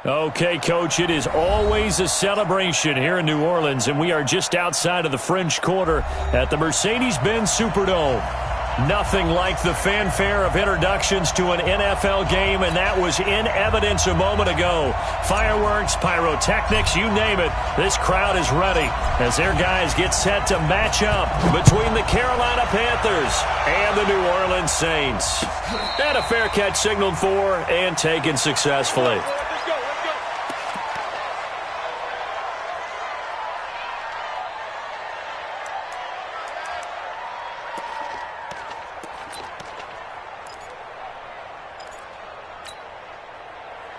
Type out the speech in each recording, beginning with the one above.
Okay, Coach, it is always a celebration here in New Orleans, and we are just outside of the French Quarter at the Mercedes-Benz Superdome. Nothing like the fanfare of introductions to an NFL game, and that was in evidence a moment ago. Fireworks, pyrotechnics, you name it, this crowd is ready as their guys get set to match up between the Carolina Panthers and the New Orleans Saints. And a fair catch signaled for and taken successfully.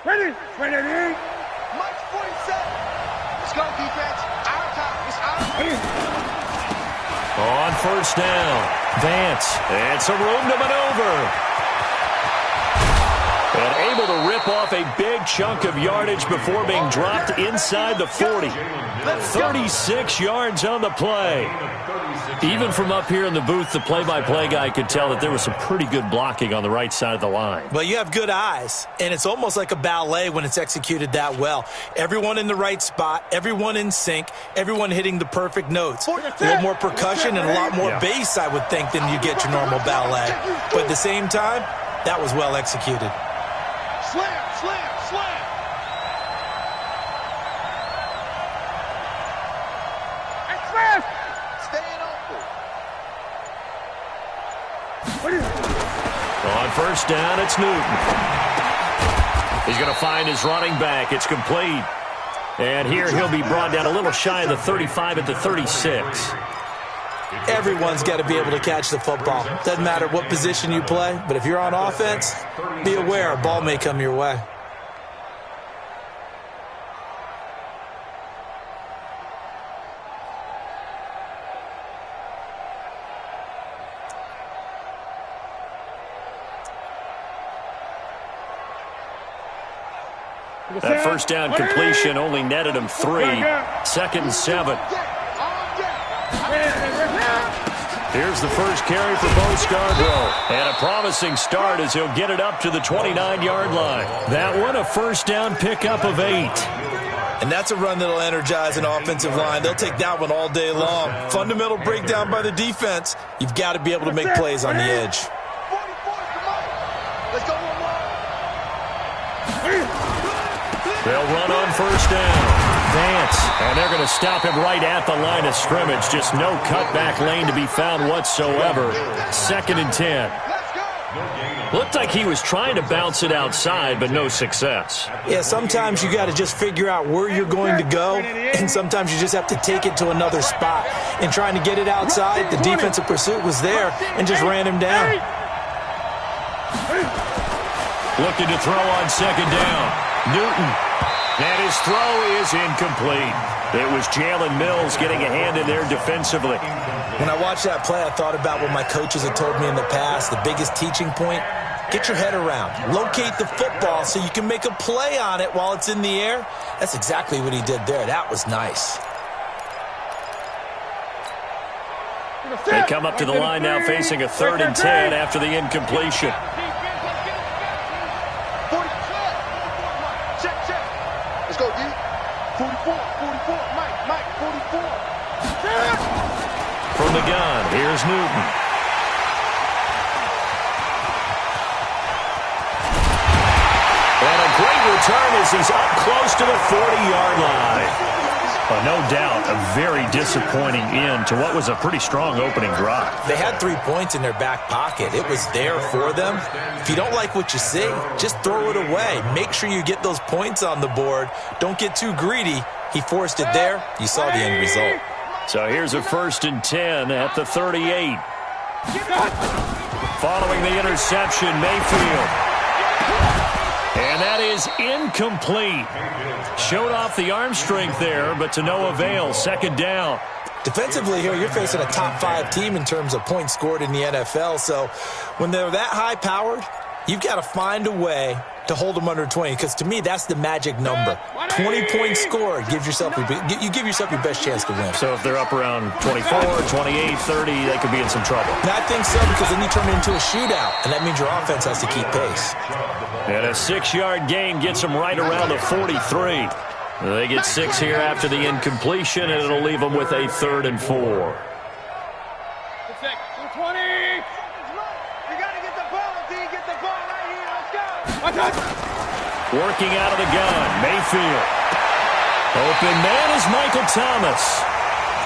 Ready? Mike 47. Let's go, defense. Our time. It's our time. On first down, Vance. It's a room to maneuver. And able to rip off a big chunk of yardage before being dropped inside the 40. 36 yards on the play. Even from up here in the booth, the play-by-play guy could tell that there was some pretty good blocking on the right side of the line. Well, you have good eyes, and it's almost like a ballet when it's executed that well. Everyone in the right spot, everyone in sync, everyone hitting the perfect notes. A little more percussion and a lot more bass, I would think, than you get your normal ballet. But at the same time, that was well executed. Slam, slam, slam. Staying open. On first down, it's Newton. He's going to find his running back. It's complete. And here he'll be brought down a little shy of the 35 at the 36. Everyone's got to be able to catch the football. Doesn't matter what position you play, but if you're on offense, be aware a ball may come your way. That first down completion only netted him 3. Second and 7. Here's the first carry for Bo Scarborough. And a promising start as he'll get it up to the 29-yard line. That one a first down pickup of 8. And that's a run that'll energize an offensive line. They'll take that one all day long. Fundamental breakdown by the defense. You've got to be able to make plays on the edge. Let's go. They'll run on first down. Vance, and they're going to stop him right at the line of scrimmage. Just no cutback lane to be found whatsoever. Second and 10. Looked like he was trying to bounce it outside, but no success. Yeah, sometimes you got to just figure out where you're going to go, and sometimes you just have to take it to another spot. In trying to get it outside, the defensive pursuit was there and just ran him down. Looking to throw on second down. Newton. And his throw is incomplete. It was Jalen Mills getting a hand in there defensively. When I watched that play, I thought about what my coaches had told me in the past. The biggest teaching point, get your head around. Locate the football so you can make a play on it while it's in the air. That's exactly what he did there. That was nice. They come up to the line now facing a 3rd and 10 after the incompletion. Let's go, D. 44, Mike, 44. From the gun, here's Newton. And a great return as he's up close to the 40-yard line. No doubt, a very disappointing end to what was a pretty strong opening drive. They had 3 points in their back pocket. It was there for them. If you don't like what you see, just throw it away. Make sure you get those points on the board. Don't get too greedy. He forced it there. You saw the end result. So here's a 1st and 10 at the 38. Following the interception, Mayfield. And that is incomplete. Showed off the arm strength there, but to no avail. Second down. Defensively here, you're facing a top 5 team in terms of points scored in the NFL. So when they're that high-powered, you've got to find a way to hold them under 20, because to me, that's the magic number. 20 points scored, you give yourself your best chance to win. So if they're up around 24, 28, 30, they could be in some trouble. And I think so, because then you turn it into a shootout, and that means your offense has to keep pace. And a 6-yard gain gets them right around the 43. They get 6 here after the incompletion, and it'll leave them with a 3rd and 4. 20. You got to get the ball, D. Get the ball right here. Let's go. Working out of the gun, Mayfield. Open man is Michael Thomas.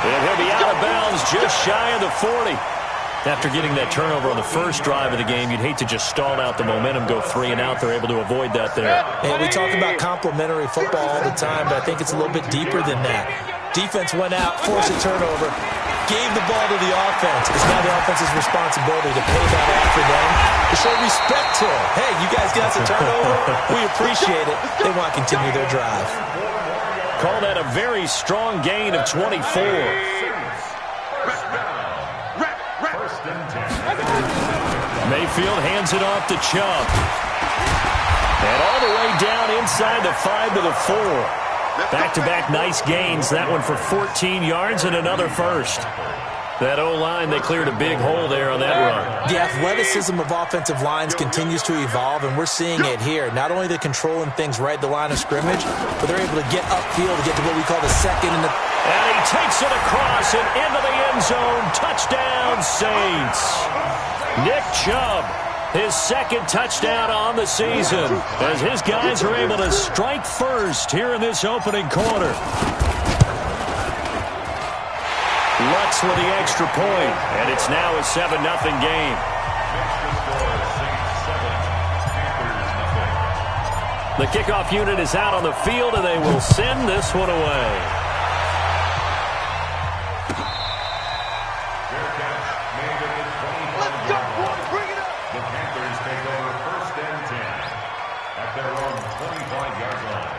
And he'll be out of bounds just shy of the 40. After getting that turnover on the first drive of the game, you'd hate to just stall out the momentum, go 3 and out. They're able to avoid that there. Hey, we talk about complementary football all the time, but I think it's a little bit deeper than that. Defense went out, forced a turnover, gave the ball to the offense. It's now the offense's responsibility to pay that off for them, to show respect to them. Hey, you guys got the turnover. We appreciate it. They want to continue their drive. Call that a very strong gain of 24. Mayfield hands it off to Chubb. And all the way down inside the 5 to the 4. Back-to-back nice gains. That one for 14 yards and another first. That O-line, they cleared a big hole there on that run. The athleticism of offensive lines continues to evolve, and we're seeing it here. Not only they're controlling things right at the line of scrimmage, but they're able to get upfield to get to what we call the second and the... And he takes it across and into the end zone. Touchdown, Saints. Nick Chubb, his 2nd touchdown on the season, as his guys are able to strike first here in this opening quarter. Lutz with the extra point, and it's now a 7-0 game. The kickoff unit is out on the field, and they will send this one away. Let's go, boys. Bring it up. The Panthers take over 1st and 10 at their own 25-yard line.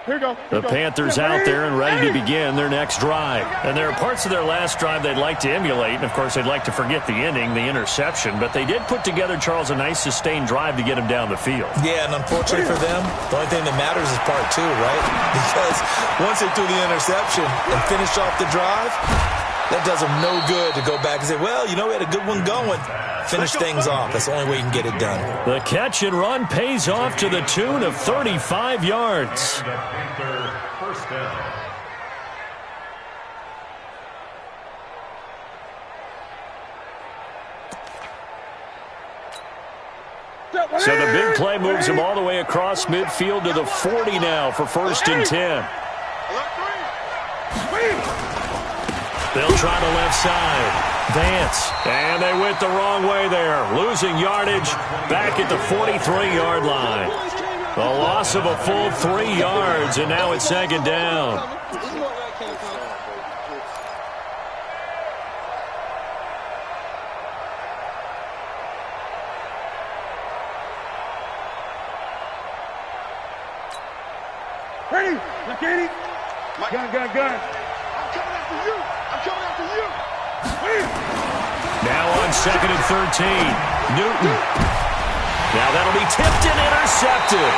Here we go. The Panthers out there and ready to begin their next drive. And there are parts of their last drive they'd like to emulate. And, of course, they'd like to forget the ending, the interception. But they did put together, Charles, a nice sustained drive to get him down the field. Yeah, and unfortunately for them, the only thing that matters is part 2, right? Because once they threw the interception and finished off the drive, that does them no good to go back and say, well, you know, we had a good one going. Finish things off. That's the only way you can get it done. The catch and run pays off to the tune of 35 yards. So the big play moves him all the way across midfield to the 40 now for 1st and 10. They'll try the left side. Vance. And they went the wrong way there. Losing yardage back at the 43-yard line. The loss of a full 3 yards, and now it's 2nd down. Ready? Look at it. Gun. I'm coming after you. I'm coming after you. Now on 2nd and 13. Newton. Now that'll be tipped and intercepted.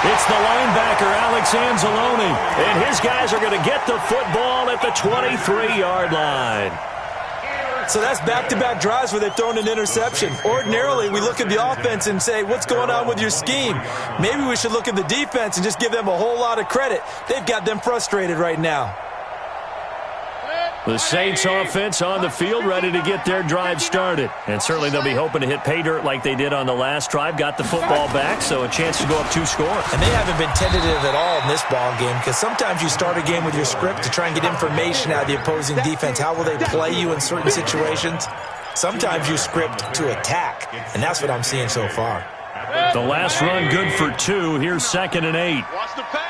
It's the linebacker, Alex Anzalone. And his guys are going to get the football at the 23-yard line. So that's back-to-back drives where they've thrown an interception. Ordinarily, we look at the offense and say, what's going on with your scheme? Maybe we should look at the defense and just give them a whole lot of credit. They've got them frustrated right now. The Saints offense on the field ready to get their drive started. And certainly they'll be hoping to hit pay dirt like they did on the last drive. Got the football back, so a chance to go up 2 scores. And they haven't been tentative at all in this ball game, because sometimes you start a game with your script to try and get information out of the opposing defense. How will they play you in certain situations? Sometimes you script to attack, and that's what I'm seeing so far. The last run good for 2. Here's 2nd and 8. Watch the pass.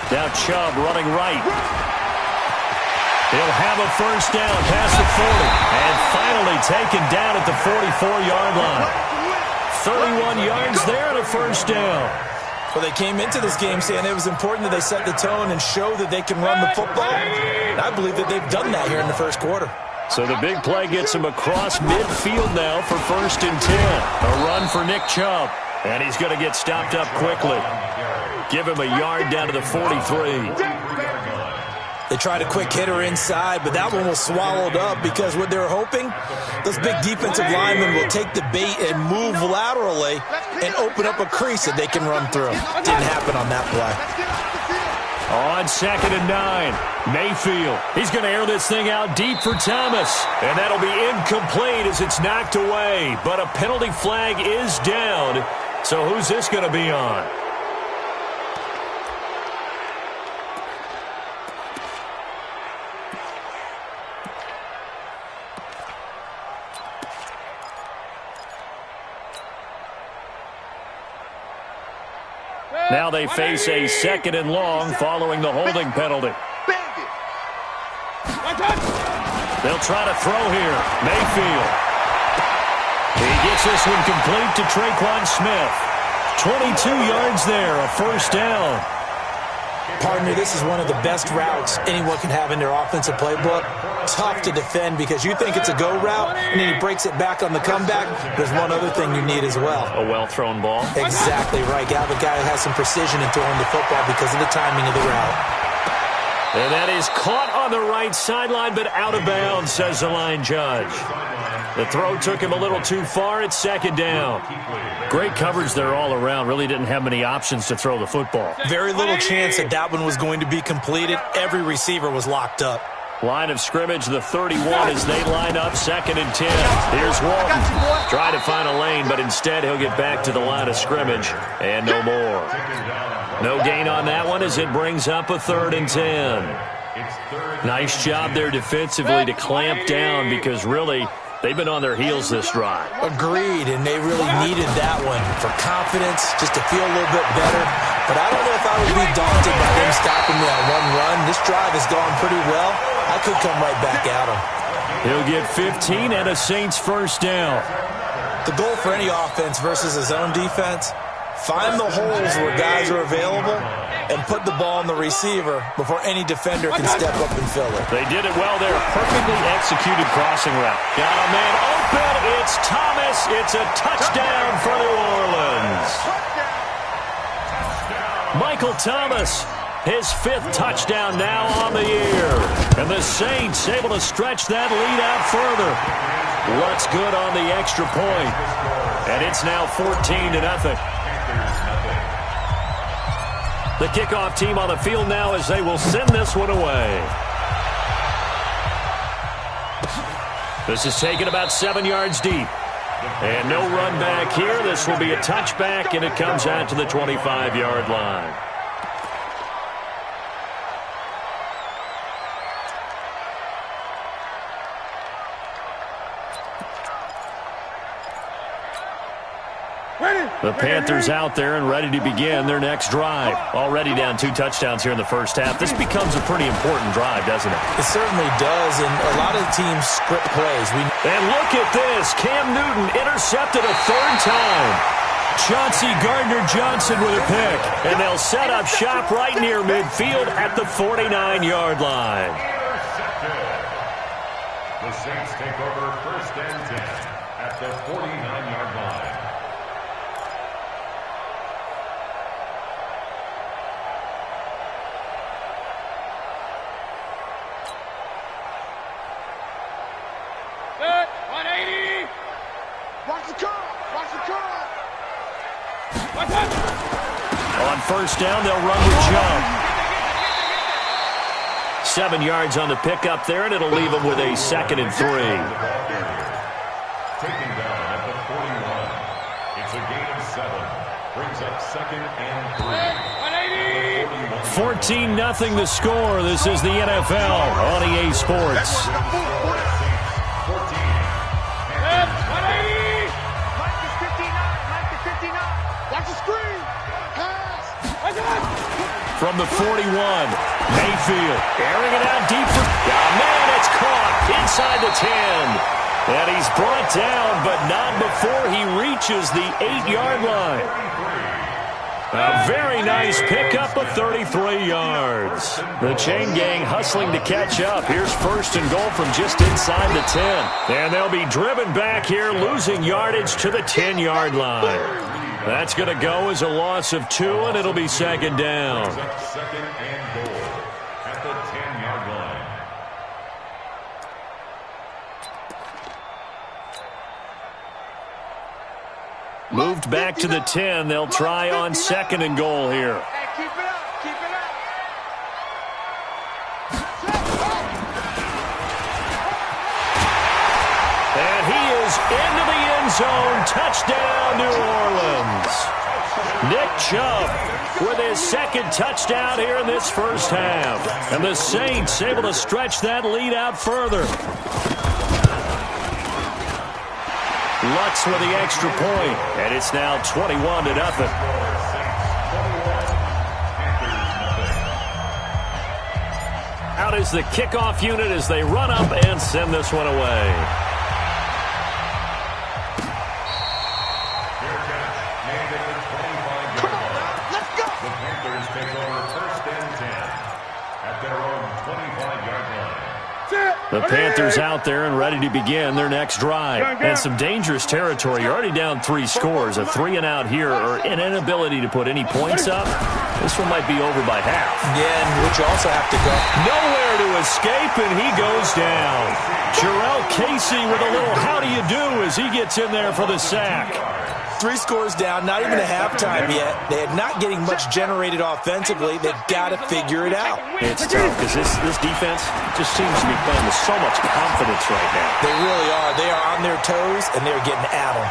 Now Chubb running right. He'll have a first down past the 40. And finally taken down at the 44-yard line. 31 yards there and a first down. Well, they came into this game saying it was important that they set the tone and show that they can run the football. And I believe that they've done that here in the first quarter. So the big play gets him across midfield now for 1st and 10. A run for Nick Chubb. And he's going to get stopped up quickly. Give him a yard down to the 43. They tried a quick hitter inside, but that one was swallowed up because what they were hoping, those big defensive linemen will take the bait and move laterally and open up a crease that they can run through. Didn't happen on that play. On 2nd and 9, Mayfield. He's going to air this thing out deep for Thomas. And that'll be incomplete as it's knocked away. But a penalty flag is down. So who's this going to be on? Now they face a 2nd and long following the holding penalty. They'll try to throw here. Mayfield. He gets this one complete to Traquan Smith. 22 yards there, a first down. Partner, this is one of the best routes anyone can have in their offensive playbook. Tough to defend because you think it's a go route, and then he breaks it back on the comeback. There's one other thing you need as well. A well-thrown ball. Exactly right. You have a guy who has some precision in throwing the football because of the timing of the route. And that is caught on the right sideline, but out of bounds, says the line judge. The throw took him a little too far. It's 2nd down. Great coverage there all around. Really didn't have many options to throw the football. Very little chance that that one was going to be completed. Every receiver was locked up. Line of scrimmage, the 31 as they line up, 2nd and 10. Here's Walton. Try to find a lane, but instead he'll get back to the line of scrimmage. And no more. No gain on that one as it brings up a 3rd and 10. Nice job there defensively to clamp down because really they've been on their heels this drive. Agreed, and they really needed that one for confidence, just to feel a little bit better. But I don't know if I would be daunted by them stopping that one run. This drive has gone pretty well. I could come right back at him. He'll get 15 and a Saints first down. The goal for any offense versus his own defense, find the holes where guys are available and put the ball on the receiver before any defender can step up and fill it. They did it well there. Perfectly executed crossing route. Got a man open. It's Thomas. It's a touchdown for New Orleans. Michael Thomas, his 5th touchdown now on the year. And the Saints able to stretch that lead out further. What's good on the extra point? And it's now 14-0. The kickoff team on the field now as they will send this one away. This is taken about 7 yards deep. And no run back here. This will be a touchback, and it comes out to the 25-yard line. The Panthers out there and ready to begin their next drive. Already down 2 touchdowns here in the first half. This becomes a pretty important drive, doesn't it? It certainly does, and a lot of the teams script plays. And look at this. Cam Newton intercepted a 3rd time. Chauncey Gardner-Johnson with a pick. And they'll set up shop right near midfield at the 49-yard line. The Saints take over 1st and 10 at the 49-yard line. On 1st down, they'll run with jump. 7 yards on the pickup there, and it'll leave them with a 2nd and 3. Taken down at the 41. It's a gain of 7. Brings up 2nd and 3. 14-0 the score. This is the NFL on EA Sports. From the 41, Mayfield airing it out deep for... Oh, man, it's caught inside the 10. And he's brought down, but not before he reaches the 8-yard line. A very nice pickup of 33 yards. The chain gang hustling to catch up. Here's 1st and goal from just inside the 10. And they'll be driven back here, losing yardage to the 10-yard line. That's going to go as a loss of 2, and it'll be 2nd down. 2nd and goal at the 10-yard line. Moved back to the 10. They'll try on 2nd and goal here. Hey, keep it up. Keep it up. And he is into the end zone. Touchdown, New Orleans. Nick Chubb with his 2nd touchdown here in this first half. And the Saints able to stretch that lead out further. Lutz with the extra point, and it's now 21-0. Out is the kickoff unit as they run up and send this one away. Come on now. Let's go. The Panthers take over 1st and 10 at their own 25-yard line. The Panthers out there and ready to begin their next drive. And some dangerous territory. You're already down 3 scores. A 3-and-out here or an inability to put any points up. This one might be over by half. Yeah, and which you also have to go. Nowhere to escape, and he goes down. Jarrell Casey with a little how do you do as he gets in there for the sack. 3 scores down, not even a halftime yet. They're not getting much generated offensively. They've got to figure it out. It's tough because this defense just seems to be playing with so much confidence right now. They really are. They are on their toes, and they're getting at them.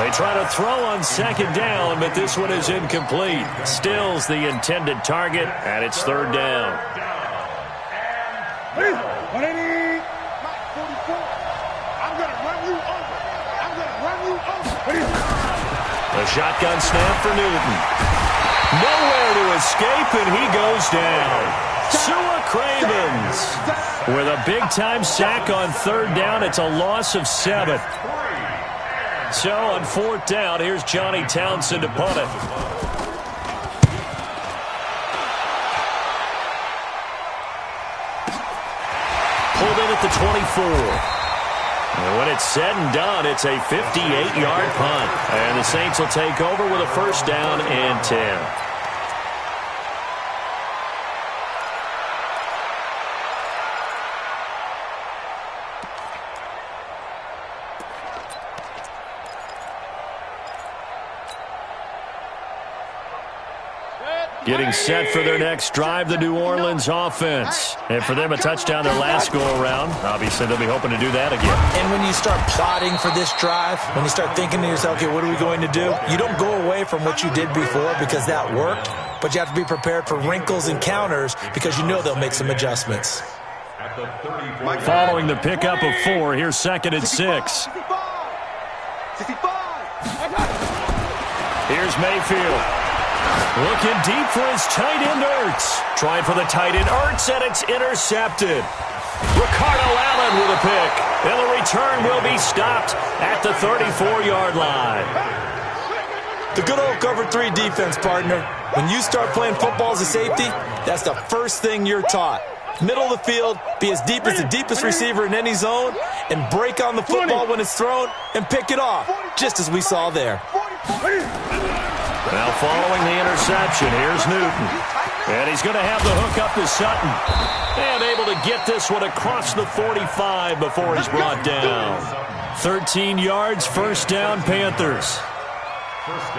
They try to throw on 2nd down, but this one is incomplete. Still's the intended target, and it's 3rd down. 180. Mike 44. I'm going to run you over. I'm going to run you over. The shotgun snap for Newton. Nowhere to escape, and he goes down. Sua Cravens with a big-time sack on 3rd down. It's a loss of 7. So on 4th down, here's Johnny Townsend to punt it. Pulled in at the 24. And when it's said and done, it's a 58-yard punt. And the Saints will take over with a 1st down and 10. Getting set for their next drive, the New Orleans offense. And for them, a touchdown their last go-around. Obviously, they'll be hoping to do that again. And when you start plotting for this drive, when you start thinking to yourself, okay, what are we going to do? You don't go away from what you did before because that worked, but you have to be prepared for wrinkles and counters because you know they'll make some adjustments. Following the pickup of 4, here's 2nd and 6. 65. Here's Mayfield. Looking deep for his tight end, Ertz. Trying for the tight end, Ertz, and it's intercepted. Ricardo Allen with a pick. And the return will be stopped at the 34-yard line. The good old cover 3 defense, partner. When you start playing football as a safety, that's the first thing you're taught. Middle of the field, be as deep as the deepest receiver in any zone, and break on the football when it's thrown and pick it off, just as we saw there. Now following the interception, here's Newton. And he's going to have the hook up to Sutton. And able to get this one across the 45 before he's brought down. 13 yards, 1st down, Panthers.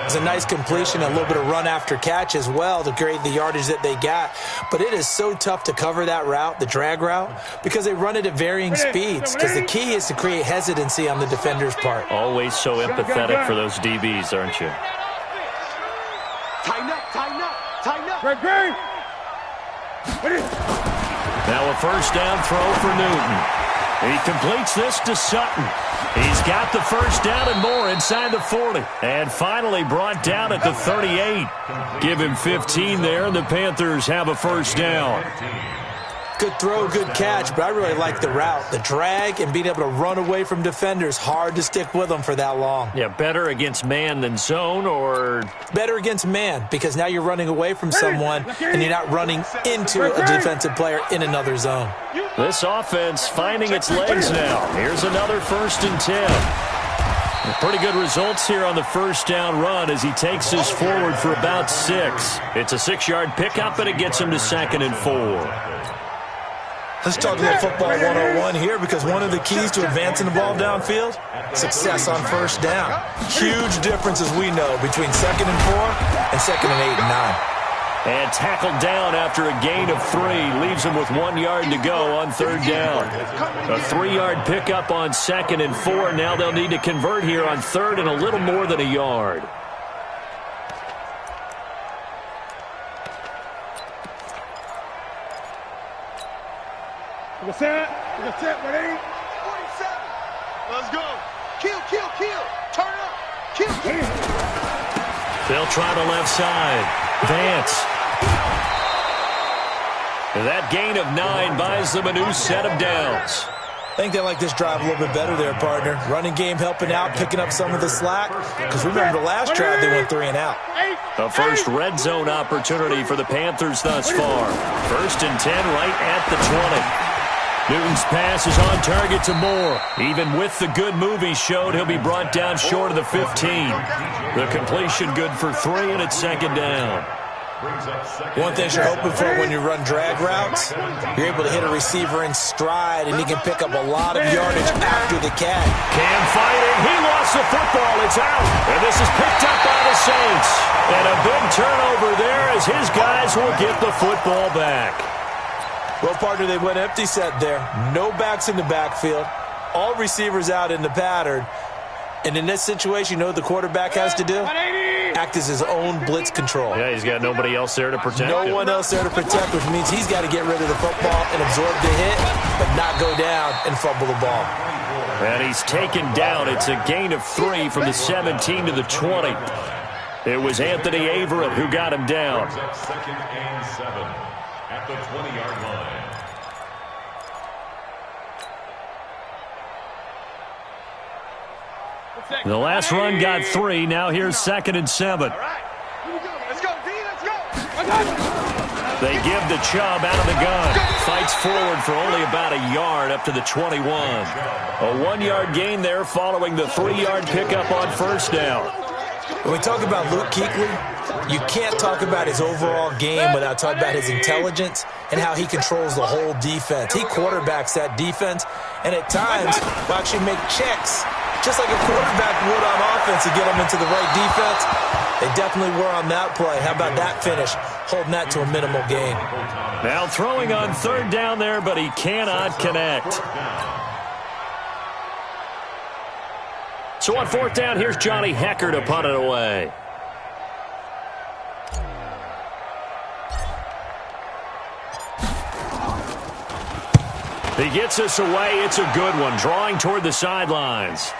It's a nice completion, a little bit of run after catch as well to create the yardage that they got. But it is so tough to cover that route, the drag route, because they run it at varying speeds. Because the key is to create hesitancy on the defender's part. Always so empathetic for those DBs, aren't you? Tighten up, tighten up, tighten up. Great. Now a 1st down throw for Newton. He completes this to Sutton. He's got the 1st down and more inside the 40. And finally brought down at the 38. Give him 15 there, and the Panthers have a 1st down. Good throw, good catch, but I really like the route. The drag and being able to run away from defenders, hard to stick with them for that long. Yeah, better against man than zone, or? Better against man, because now you're running away from someone and you're not running into a defensive player in another zone. This offense finding its legs now. Here's another 1st and 10. Pretty good results here on the 1st down run as he takes this forward for about 6. It's a 6-yard pickup, and it gets him to 2nd and 4. Let's talk a little football 101 here, because one of the keys to advancing the ball downfield, success on first down. Huge difference, as we know, between 2nd and 4 and 2nd and 8 and 9. And tackled down after a gain of 3. Leaves him with 1 yard to go on 3rd down. A 3-yard pickup on 2nd and 4. Now they'll need to convert here on 3rd and a little more than a yard. Let's ready? 47. Let's go. Kill. Turn up. Kill. They'll try the left side. Vance. That gain of 9 buys them a new set of downs. I think they like this drive a little bit better there, partner. Running game helping out, picking up some of the slack. Because remember, the last drive they went 3 and out. The first red zone opportunity for the Panthers thus far. 1st and 10 right at the 20. Newton's pass is on target to Moore. Even with the good move he showed, he'll be brought down short of the 15. The completion good for 3, and it's 2nd down. One thing you're hoping for when you run drag routes, you're able to hit a receiver in stride, and he can pick up a lot of yardage after the catch. Cam fighting. He lost the football. It's out. And this is picked up by the Saints. And a big turnover there as his guys will get the football back. Well, partner, they went empty set there. No backs in the backfield. All receivers out in the pattern. And in this situation, you know what the quarterback has to do? Act as his own blitz control. Yeah, he's got nobody else there to protect him. No one else there to protect, which means he's got to get rid of the football and absorb the hit, but not go down and fumble the ball. And he's taken down. It's a gain of 3 from the 17 to the 20. It was Anthony Averett who got him down. 2nd and 7 at the 20-yard line. The last run got 3. Now here's 2nd and 7. Let's go, D. Let's go. They give the Chubb out of the gun. Fights forward for only about a yard up to the 21. A 1-yard gain there following the 3-yard pickup on 1st down. When we talk about Luke Kuechly, you can't talk about his overall game without talking about his intelligence and how he controls the whole defense. He quarterbacks that defense, and at times will actually make checks, just like a quarterback would on offense, to get them into the right defense. They definitely were on that play. How about that finish, holding that to a minimal gain? Now throwing on 3rd down there, but he cannot connect. So on 4th down, here's Johnny Hecker to punt it away. He gets us away. It's a good one. Drawing toward the sidelines.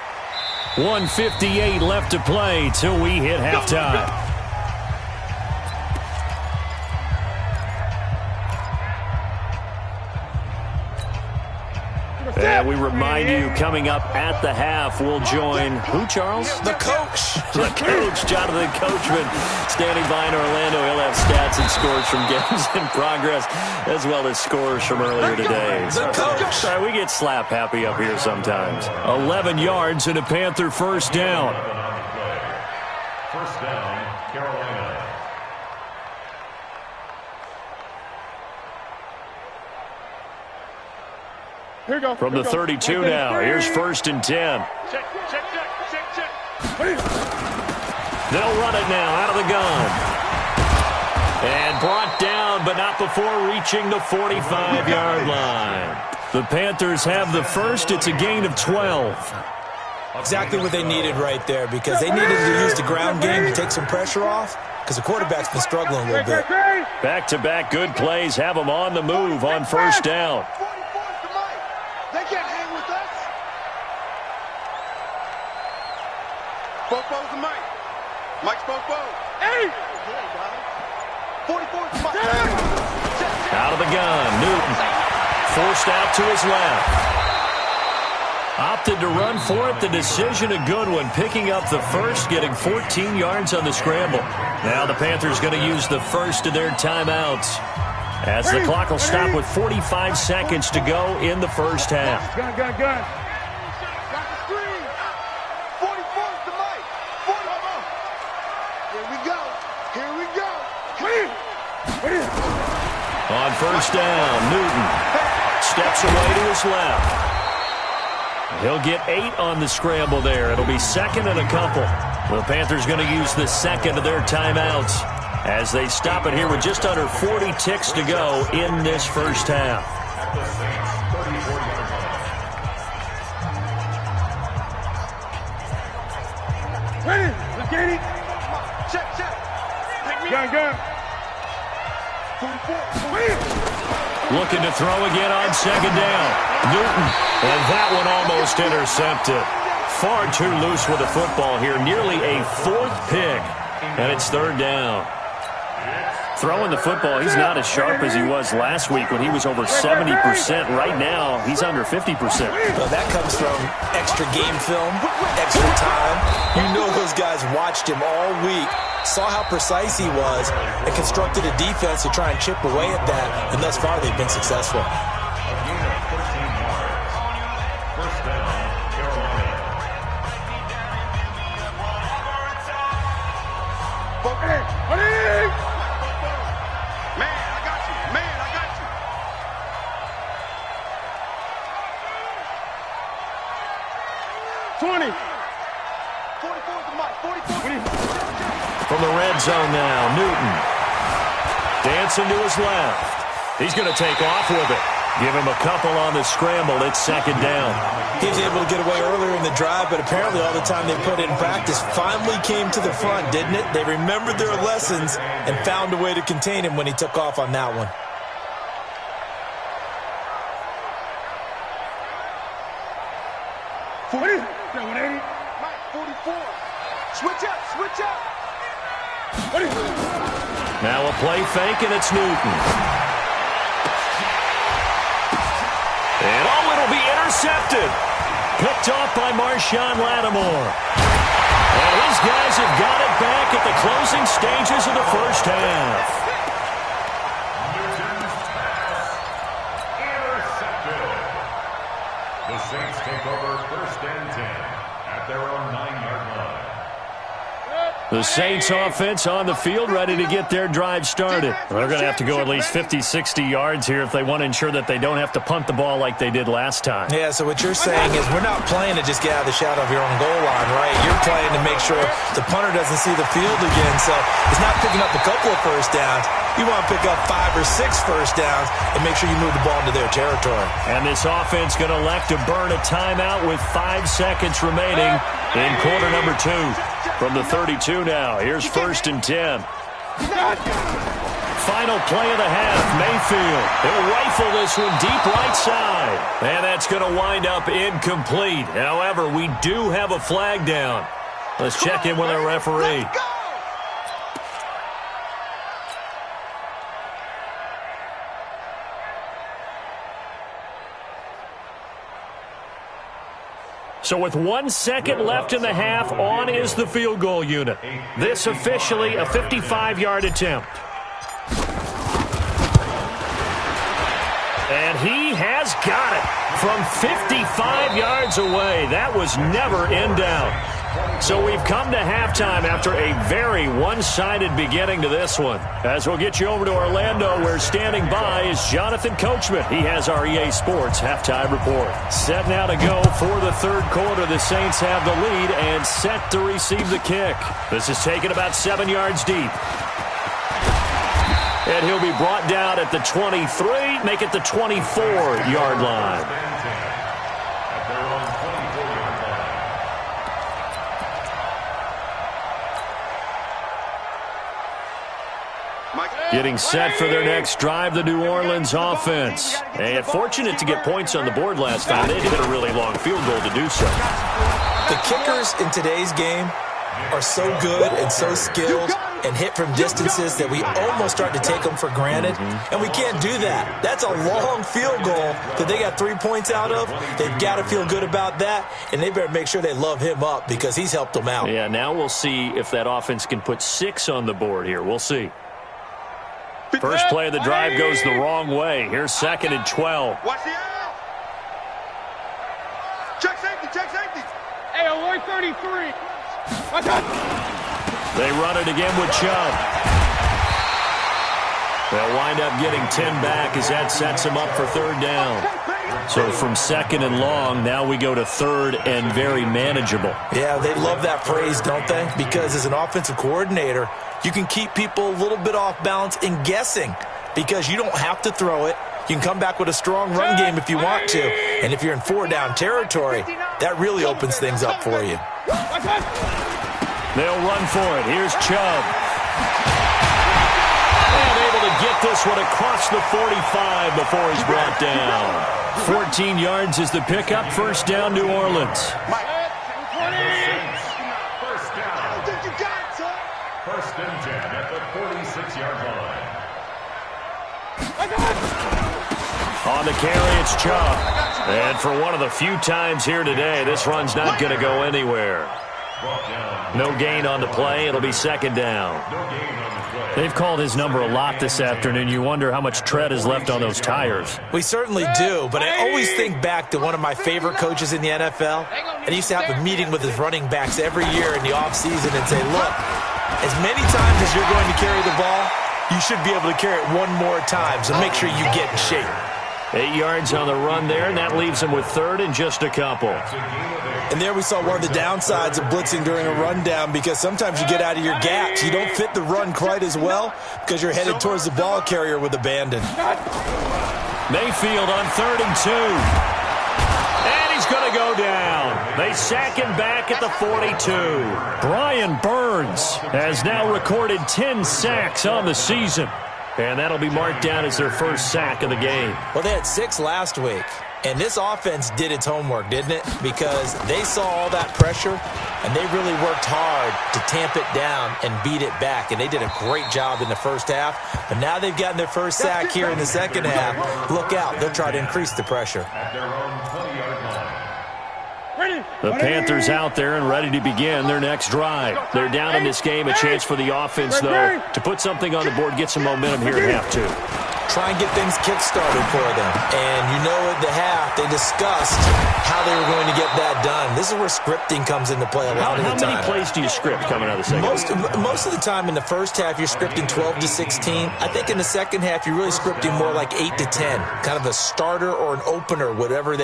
1:58 left to play till we hit halftime. And we remind you, coming up at the half, we'll join who, Charles? The coach. The coach, Jonathan Coachman, standing by in Orlando. He'll have stats and scores from games in progress, as well as scores from earlier today. The coach. Sorry, we get slap happy up here sometimes. 11 yards and a Panther 1st down. 1st down, Carolina. Here we go. From the 32 now, here's 1st and 10. Check. They'll run it now out of the gun. And brought down, but not before reaching the 45-yard line. The Panthers have the first. It's a gain of 12. Exactly what they needed right there, because they needed to use the ground game to take some pressure off, because the quarterback's been struggling a little bit. Back-to-back good plays have them on the move on 1st down. They can't hang with us. Bobo's the Mike. Mike's Bobo. Hey! 44's the Mike. Out of the gun, Newton. Forced out to his left. Opted to run for it. The decision a good one. Picking up the first, getting 14 yards on the scramble. Now the Panthers going to use the first of their timeouts, as the clock will stop with 45 seconds to go in the 1st half. Gun. Got the screen. 44's the Mike. 44. Here we go. On 1st down, Newton steps away to his left. He'll get 8 on the scramble there. It'll be second and a couple. The Panthers going to use the second of their timeouts as they stop it here with just under 40 ticks to go in this first half. Ready? Let's get it. Check. Gun. 44. Looking to throw again on second down. Newton, and that one almost intercepted. Far too loose with the football here. Nearly a 4th pick, and it's third down. Throwing the football, he's not as sharp as he was last week when he was over 70%. Right now, he's under 50%. Well, that comes from extra game film, extra time. You know those guys watched him all week, saw how precise he was, and constructed a defense to try and chip away at that, and thus far they've been successful. From the red zone now, Newton. Dancing to his left. He's going to take off with it. Give him a couple on the scramble. It's second down. He was able to get away earlier in the drive, but apparently all the time they put in practice finally came to the front, didn't it? They remembered their lessons and found a way to contain him when he took off on that one. Switch up. Now a play fake, and it's Newton. And it'll be intercepted. Picked off by Marshawn Lattimore. And his guys have got it back at the closing stages of the first half. Newton's pass intercepted. The Saints take over first and 10 at their own 9-yard line. The Saints offense on the field, ready to get their drive started. They're going to have to go at least 50, 60 yards here if they want to ensure that they don't have to punt the ball like they did last time. Yeah, so what you're saying is we're not playing to just get out of the shadow of your own goal line, right? You're playing to make sure the punter doesn't see the field again. So it's not picking up a couple of first downs. You want to pick up 5 or 6 first downs and make sure you move the ball into their territory. And this offense going to elect to burn a timeout with 5 seconds remaining in quarter number 2. From the 32 now, here's first and 10. Final play of the half, Mayfield. He'll rifle this one deep right side. And that's going to wind up incomplete. However, we do have a flag down. Let's check in with our referee. So with 1 second left in the half, on is the field goal unit. This officially a 55-yard attempt. And he has got it from 55 yards away. That was never in doubt. So we've come to halftime after a very one-sided beginning to this one. As we'll get you over to Orlando, where standing by is Jonathan Coachman. He has our EA Sports halftime report. Set now to go for the third quarter. The Saints have the lead and set to receive the kick. This is taken about 7 yards deep. And he'll be brought down at the 23, make it the 24-yard line. Getting set for their next drive, the New Orleans offense. And fortunate to get points on the board last time. They hit a really long field goal to do so. The kickers in today's game are so good and so skilled and hit from distances that we almost start to take them for granted. And we can't do that. That's a long field goal that they got 3 points out of. They've got to feel good about that, and they better make sure they love him up because he's helped them out. Yeah, now we'll see if that offense can put 6 on the board here. We'll see. First play of the drive goes the wrong way. Here's second and 12. Watch the out. Check safety. Hey, alert 33. They run it again with Chubb. They'll wind up getting 10 back as that sets them up for third down. So from second and long, now we go to third and very manageable. Yeah, they love that phrase, don't they? Because as an offensive coordinator, you can keep people a little bit off balance in guessing because you don't have to throw it. You can come back with a strong run game if you want to. And if you're in four-down territory, that really opens things up for you. They'll run for it. Here's Chubb. And able to get this one across the 45 before he's brought down. 14 yards is the pickup. First down, New Orleans. First and 10 at the 46-yard line. On the carry, it's Chubb. And for one of the few times here today, this run's not going to go anywhere. No gain on the play. It'll be second down. They've called his number a lot this afternoon. You wonder how much tread is left on those tires. We certainly do, but I always think back to one of my favorite coaches in the NFL. And he used to have a meeting with his running backs every year in the offseason and say, look, as many times as you're going to carry the ball, you should be able to carry it one more time, so make sure you get in shape. 8 yards on the run there, and that leaves him with third and just a couple. And there we saw one of the downsides of blitzing during a rundown because sometimes you get out of your gaps. You don't fit the run quite as well because you're headed towards the ball carrier with abandon. Mayfield on 3rd and 2. And he's going to go down. They sack him back at the 42. Brian Burns has now recorded 10 sacks on the season. And that'll be marked down as their first sack of the game. Well, they had 6 last week. And this offense did its homework, didn't it? Because they saw all that pressure, and they really worked hard to tamp it down and beat it back. And they did a great job in the first half. But now they've gotten their first sack here in the second half. Look out. They'll try to increase the pressure. At their own 20-yard line. The Panthers out there and ready to begin their next drive. They're down in this game. A chance for the offense, though, to put something on the board, get some momentum here at half 2. Try and get things kick-started for them. And you know at the half, they discussed how they were going to get that done. This is where scripting comes into play a lot of the time. How many plays do you script coming out of the second half? Most of the time in the first half, you're scripting 12 to 16. I think in the second half, you're really scripting more like 8 to 10. Kind of a starter or an opener, whatever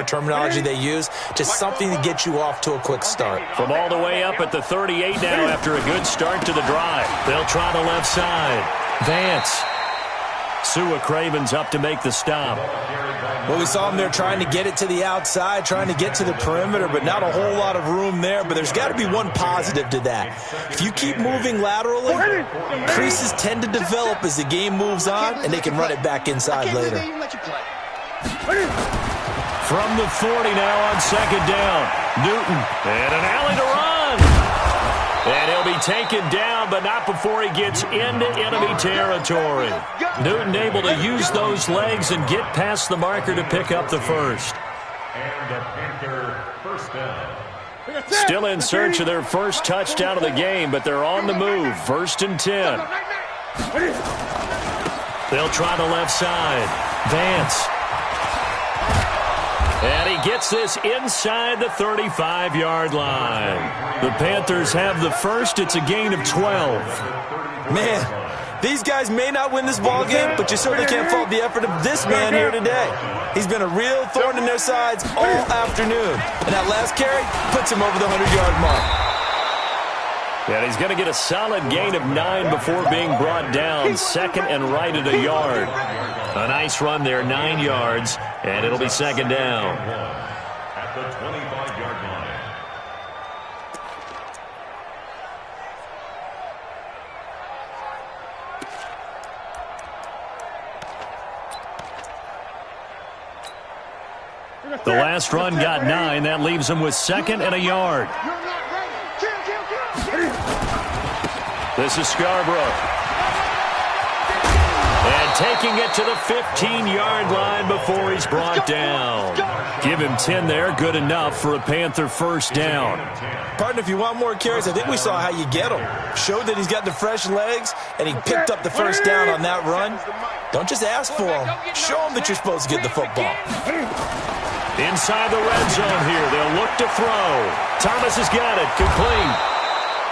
terminology they use. Just something to get you off to a quick start. From all the way up at the 38 now after a good start to the drive. They'll try the left side. Vance. Sua Craven's up to make the stop. Well, we saw him there trying to get it to the outside, trying to get to the perimeter, but not a whole lot of room there. But there's got to be one positive to that. If you keep moving laterally, creases tend to develop as the game moves on, and they can run it back inside later. From the 40 now on second down. Newton, and an alley to run. And he'll be taken down, but not before he gets into enemy territory. Newton able to use those legs and get past the marker to pick up the first. And the Panther first down. Still in search of their first touchdown of the game, but they're on the move. 1st and 10. They'll try the left side. Vance. And he gets this inside the 35-yard line. The Panthers have the first. It's a gain of 12. Man, these guys may not win this ball game, but you certainly can't fault the effort of this man here today. He's been a real thorn in their sides all afternoon. And that last carry puts him over the 100-yard mark. And he's going to get a solid gain of 9 before being brought down. Second and right at a yard. A nice run there, 9 yards, and it'll be second down. At the 25-yard line. The last run got 9. That leaves him with second and a yard. This is Scarborough. And taking it to the 15-yard line before he's brought down. Give him 10 there. Good enough for a Panther first down. Partner, if you want more carries, I think we saw how you get him. Showed that he's got the fresh legs, and he picked up the first down on that run. Don't just ask for him. Show him that you're supposed to get the football. Inside the red zone here. They'll look to throw. Thomas has got it. Complete.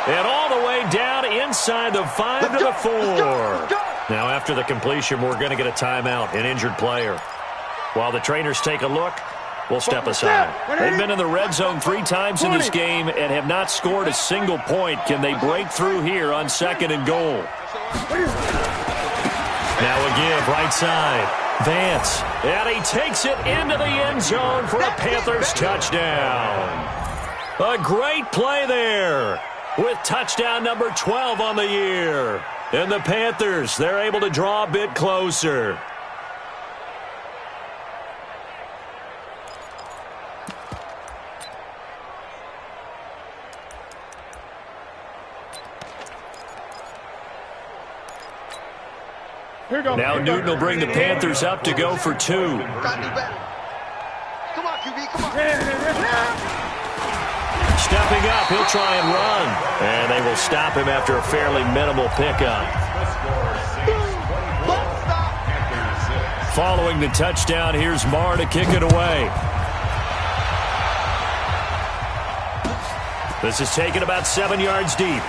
And all the way down inside the 5 to the 4. Now, after the completion, we're going to get a timeout, an injured player. While the trainers take a look, we'll step aside. They've been in the red zone 3 times in this game and have not scored a single point. Can they break through here on 2nd and goal? Now a give, right side. Vance, and he takes it into the end zone for a Panthers touchdown. A great play there with touchdown number 12 on the year. And the Panthers, they're able to draw a bit closer. Now Newton will bring the Panthers up to go for 2. Come on, QB, come on. Stepping up, he'll try and run. And they will stop him after a fairly minimal pickup. Following the touchdown, here's Marr to kick it away. This is taken about 7 yards deep.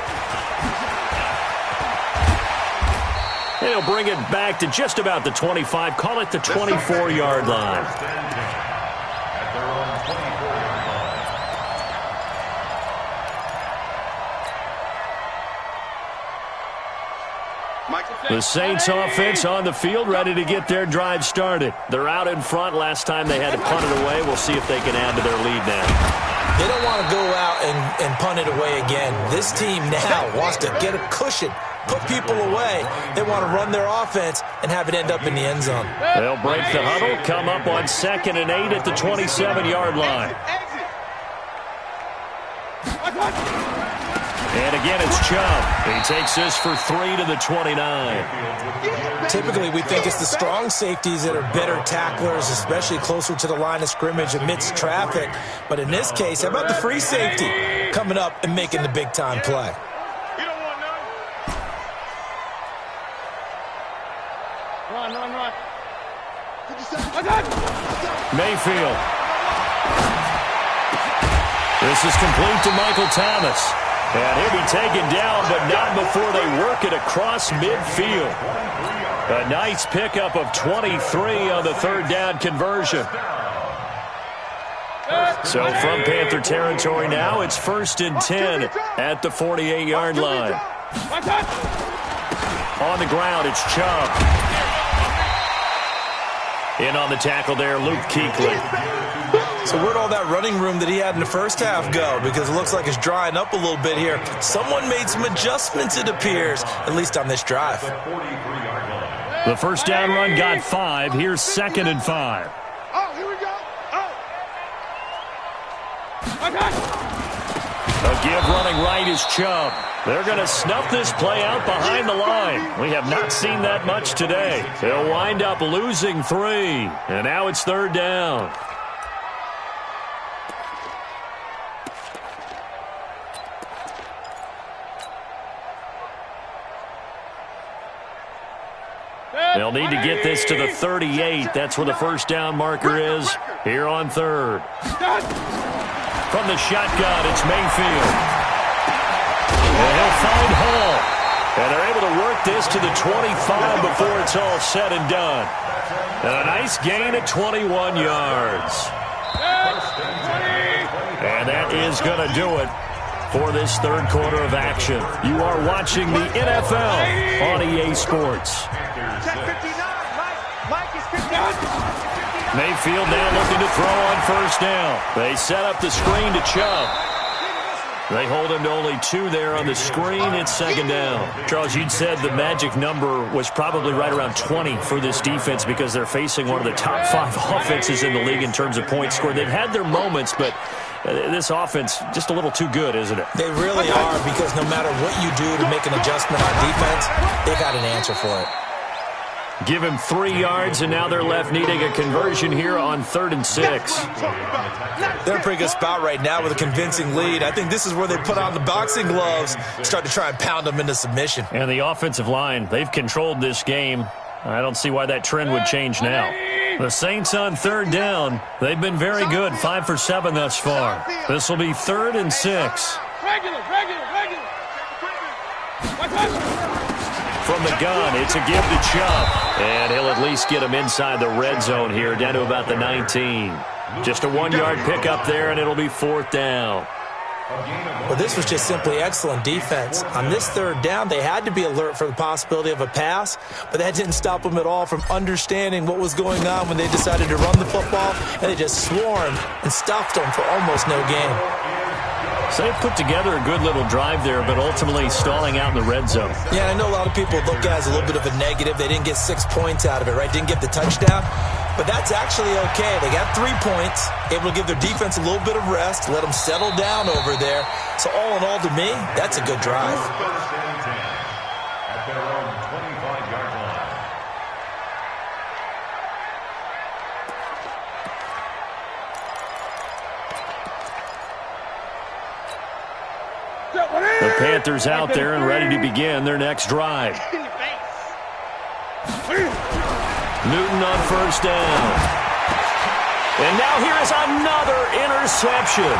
And he'll bring it back to just about the 25. Call it the 24-yard line. The Saints offense on the field, ready to get their drive started. They're out in front. Last time they had to punt it away. We'll see if they can add to their lead now. They don't want to go out and punt it away again. This team now wants to get a cushion, put people away. They want to run their offense and have it end up in the end zone. They'll break the huddle, come up on 2nd and 8 at the 27-yard line. And again, it's Chubb. He takes this for 3 to the 29. Typically, we think it's the strong safeties that are better tacklers, especially closer to the line of scrimmage amidst traffic. But in this case, how about the free safety coming up and making the big-time play? Run. Mayfield. This is complete to Michael Thomas. And he'll be taken down, but not before they work it across midfield. A nice pickup of 23 on the 3rd down conversion. So from Panther territory now, it's 1st and 10 at the 48-yard line. On the ground, it's Chubb. In on the tackle there, Luke Kuechly. So where'd all that running room that he had in the first half go? Because it looks like it's drying up a little bit here. Someone made some adjustments, it appears, at least on this drive. The first down run got 5. Here's 2nd and 5. Oh, here we go. A give running right is Chubb. They're going to snuff this play out behind the line. We have not seen that much today. They'll wind up losing 3. And now it's 3rd down. They'll need to get this to the 38. That's where the first down marker is here on 3rd. From the shotgun, it's Mayfield. And he'll find Hall. And they're able to work this to the 25 before it's all said and done. And a nice gain at 21 yards. And that is going to do it for this 3rd quarter of action. You are watching the NFL on EA Sports. Mayfield now looking to throw on 1st down. They set up the screen to Chubb. They hold him to only 2 there on the screen. It's 2nd down. Charles, you'd said the magic number was probably right around 20 for this defense because they're facing one of the top 5 offenses in the league in terms of points scored. They've had their moments, but this offense just a little too good, isn't it? They really are, because no matter what you do to make an adjustment on defense, they've got an answer for it. Give him 3 yards, and now they're left needing a conversion here on 3rd and 6. They're in a pretty good spot right now with a convincing lead. I think this is where they put on the boxing gloves, start to try and pound them into submission. And the offensive line, they've controlled this game. I don't see why that trend would change now. The Saints on 3rd down. They've been very good, 5 for 7 thus far. This will be 3rd and 6. from the gun. It's a give to Chubb. And he'll at least get him inside the red zone here, down to about the 19. Just a 1-yard pickup there, and it'll be 4th down. Well, this was just simply excellent defense. On this 3rd down, they had to be alert for the possibility of a pass, but that didn't stop them at all from understanding what was going on when they decided to run the football, and they just swarmed and stuffed them for almost no gain. So they put together a good little drive there, but ultimately stalling out in the red zone. Yeah, I know a lot of people look at it as a little bit of a negative. They didn't get 6 points out of it, right? Didn't get the touchdown. But that's actually okay. They got 3 points, able to give their defense a little bit of rest, let them settle down over there. So all in all, to me, that's a good drive. First and 10 at their own 25-yard line. The Panthers out there and ready to begin their next drive. Newton on 1st down. And now here is another interception.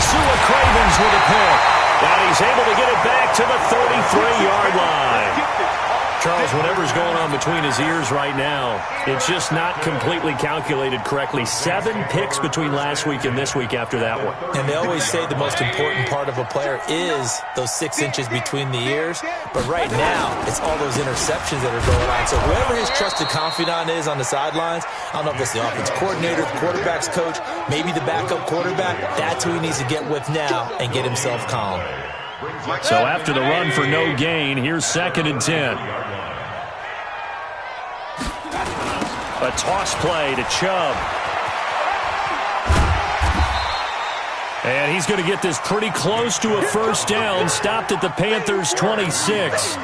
Sua Cravens with a pick. And he's able to get it back to the 33-yard line. Charles, whatever's going on between his ears right now, it's just not completely calculated correctly. 7 picks between last week and this week after that one. And they always say the most important part of a player is those 6 inches between the ears. But right now, it's all those interceptions that are going on. So whoever his trusted confidant is on the sidelines, I don't know if it's the offense coordinator, the quarterback's coach, maybe the backup quarterback, that's who he needs to get with now and get himself calm. So after the run for no gain, here's 2nd and 10. A toss play to Chubb. And he's going to get this pretty close to a 1st down, stopped at the Panthers' 26.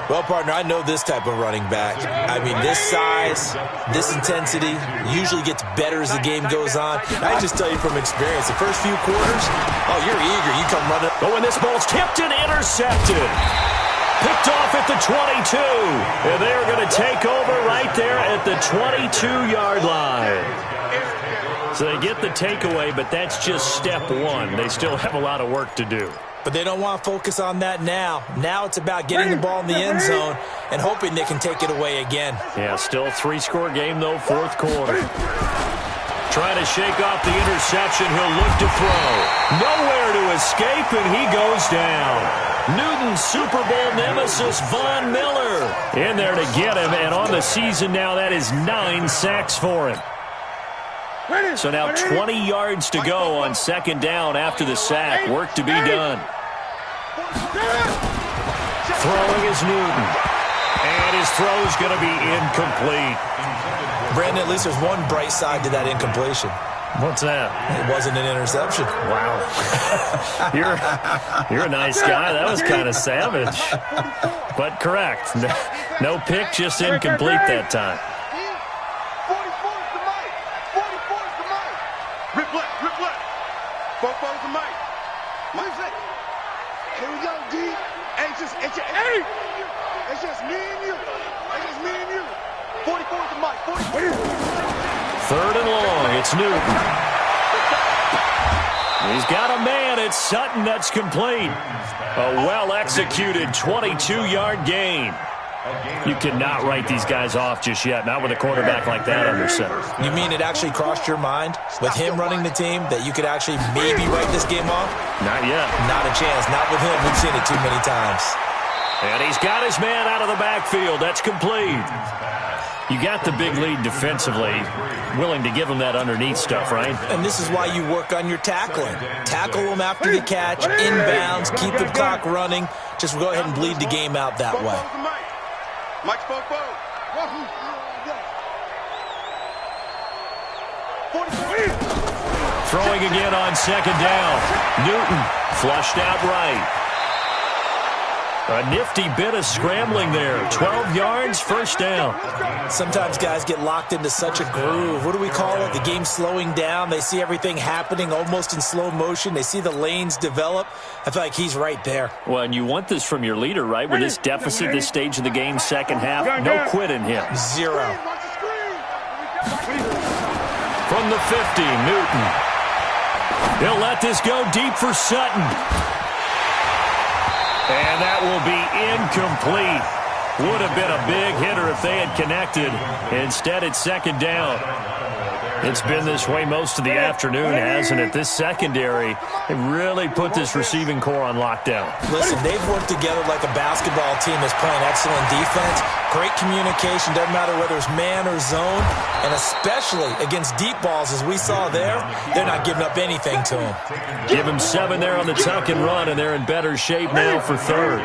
Well, partner, I know this type of running back. I mean, this size, this intensity usually gets better as the game goes on. I can just tell you from experience, the first few quarters, oh, you're eager. You come running. But when this ball's tipped and intercepted, picked off at the 22. And they are going to take over right there at the 22-yard line. So they get the takeaway, but that's just step 1. They still have a lot of work to do. But they don't want to focus on that now. Now it's about getting the ball in the end zone and hoping they can take it away again. Yeah, still a 3-score game, though, 4th quarter. Trying to shake off the interception. He'll look to throw. Nowhere to escape, and he goes down. Newton's Super Bowl nemesis, Von Miller, in there to get him. And on the season now, that is 9 sacks for him. So now 20 yards to go on 2nd down after the sack. Work to be done. Throwing is Newton. And his throw's going to be incomplete. Brandon, at least there's one bright side to that incompletion. What's that? It wasn't an interception. Wow. You're a nice guy. That was kind of savage. But correct. No pick, just incomplete that time. Rip left. Four's the mic. Mike's it. Here we go, D. It's just me and you. 44's the mic. 3rd and long. It's Newton. He's got a man. It's Sutton. That's complete. A well-executed 22-yard gain. You cannot write these guys off just yet, not with a quarterback like that under center. You mean it actually crossed your mind with him running the team that you could actually maybe write this game off? Not yet. Not a chance. Not with him. We've seen it too many times. And he's got his man out of the backfield. That's complete. You got the big lead defensively, willing to give him that underneath stuff, right? And this is why you work on your tackling. Tackle them after the catch, inbounds, keep the clock running. Just go ahead and bleed the game out that way. Mike's 4. Throwing again on 2nd down. Newton flushed out right. A nifty bit of scrambling there. 12 yards, 1st down. Sometimes guys get locked into such a groove. What do we call it? The game's slowing down. They see everything happening almost in slow motion. They see the lanes develop. I feel like he's right there. Well, and you want this from your leader, right? With this deficit, this stage of the game, 2nd half, no quit in him. 0. From the 50, Newton. He'll let this go deep for Sutton. And that will be incomplete. Would have been a big hitter if they had connected. Instead, it's second down. It's been this way most of the afternoon, hasn't it? This secondary, they really put this receiving core on lockdown. Listen, they've worked together like a basketball team that's playing excellent defense. Great communication, doesn't matter whether it's man or zone. And especially against deep balls, as we saw there, they're not giving up anything to them. Give them 7 there on the tuck and run, and they're in better shape now for third.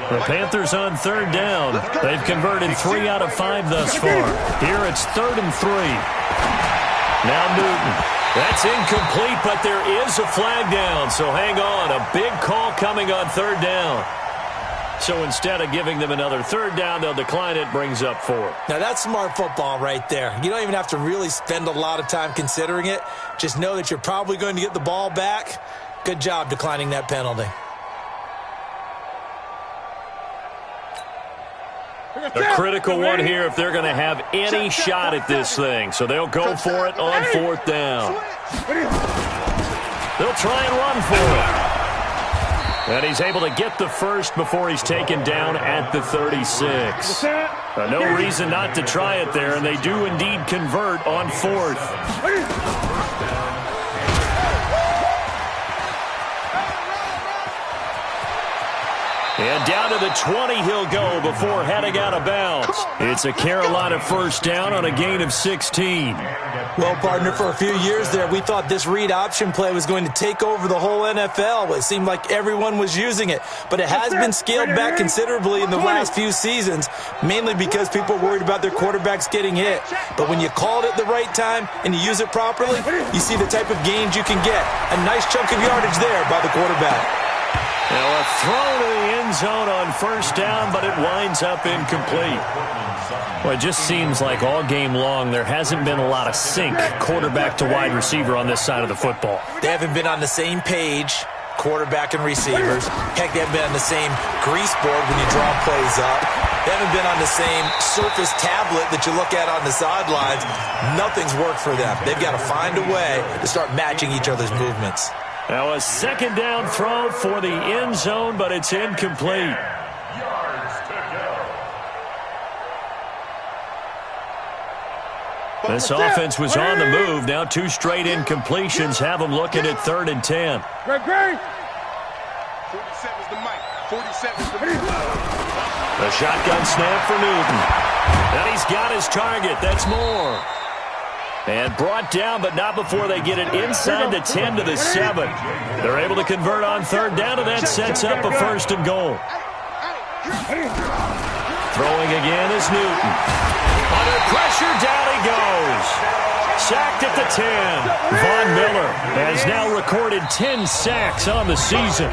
The Panthers on third down. They've converted 3 out of 5 thus far. Here it's 3rd and 3. Now Newton. That's incomplete, but there is a flag down. So hang on. A big call coming on 3rd down. So instead of giving them another 3rd down, they'll decline it, brings up 4. Now that's smart football right there. You don't even have to really spend a lot of time considering it. Just know that you're probably going to get the ball back. Good job declining that penalty. A critical one here if they're going to have any shot at this thing. So they'll go for it on 4th down. They'll try and run for it. And he's able to get the first before he's taken down at the 36. No reason not to try it there, and they do indeed convert on 4th. And down to the 20 he'll go before heading out of bounds. It's a Carolina first down on a gain of 16. Well, partner, for a few years there, we thought this read option play was going to take over the whole NFL. It seemed like everyone was using it. But it has been scaled back considerably in the last few seasons, mainly because people are worried about their quarterbacks getting hit. But when you call it at the right time and you use it properly, you see the type of gains you can get. A nice chunk of yardage there by the quarterback. Now a throw to the end zone on first down, but it winds up incomplete. Well, it just seems like all game long there hasn't been a lot of sync quarterback to wide receiver on this side of the football. They haven't been on the same page, quarterback and receivers. Heck, they haven't been on the same grease board when you draw plays up. They haven't been on the same surface tablet that you look at on the sidelines. Nothing's worked for them. They've got to find a way to start matching each other's movements. Now a second down throw for the end zone, but it's incomplete. This offense was on the move. Now 2 straight incompletions have them looking at 3rd and 10. 47's the mic. 47's the mic. A shotgun snap for Newton. And he's got his target. That's Moore. And brought down, but not before they get it inside the 10 to the 7. They're able to convert on 3rd down, and that sets up a 1st and goal. Throwing again is Newton. Under pressure, down he goes. Sacked at the 10. Von Miller has now recorded 10 sacks on the season.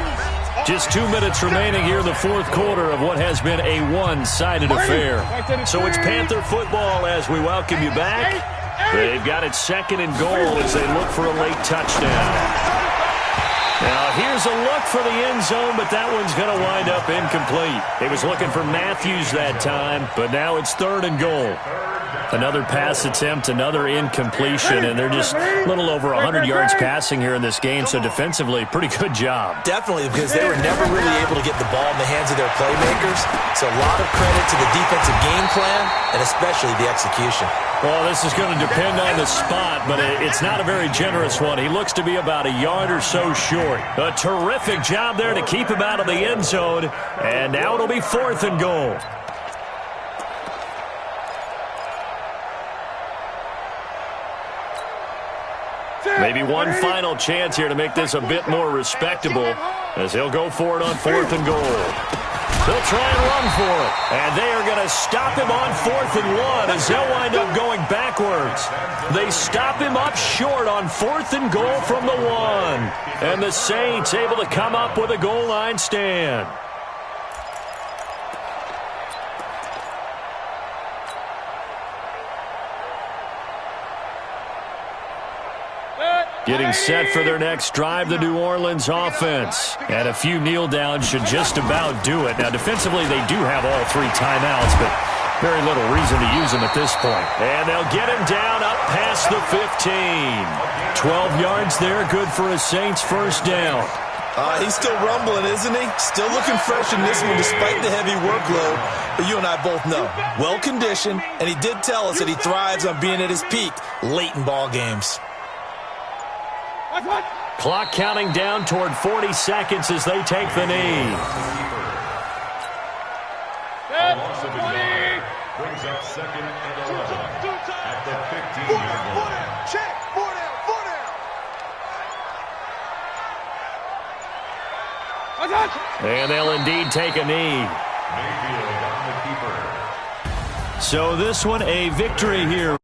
Just 2 minutes remaining here in the 4th quarter of what has been a one-sided affair. So it's Panther football as we welcome you back. They've got it 2nd and goal as they look for a late touchdown. Now here's a look for the end zone, but that one's going to wind up incomplete. He was looking for Matthews that time, but now it's 3rd and goal. Another pass attempt, another incompletion, and they're just a little over 100 yards passing here in this game, so defensively, pretty good job. Definitely, because they were never really able to get the ball in the hands of their playmakers, so a lot of credit to the defensive game plan, and especially the execution. Well, this is going to depend on the spot, but it's not a very generous one. He looks to be about a yard or so short. A terrific job there to keep him out of the end zone, and now it'll be 4th and goal. Maybe one final chance here to make this a bit more respectable as he'll go for it on 4th and goal. They'll try and run for it, and they are going to stop him on 4th and 1 as they'll wind up going backwards. They stop him up short on 4th and goal from the 1, and the Saints able to come up with a goal line stand. Getting set for their next drive, the New Orleans offense. And a few kneel downs should just about do it. Now, defensively, they do have all 3 timeouts, but very little reason to use them at this point. And they'll get him down up past the 15. 12 yards there, good for a Saints first down. He's still rumbling, isn't he? Still looking fresh in this one despite the heavy workload. But you and I both know, well-conditioned, and he did tell us that he thrives on being at his peak late in ball games. Clock counting down toward 40 seconds as they take the knee. Brings up second and 11 at the 15-yard line. Check. 4 down. 4 down. And they'll indeed take a knee. Mayfield on the keeper. So this one a victory here.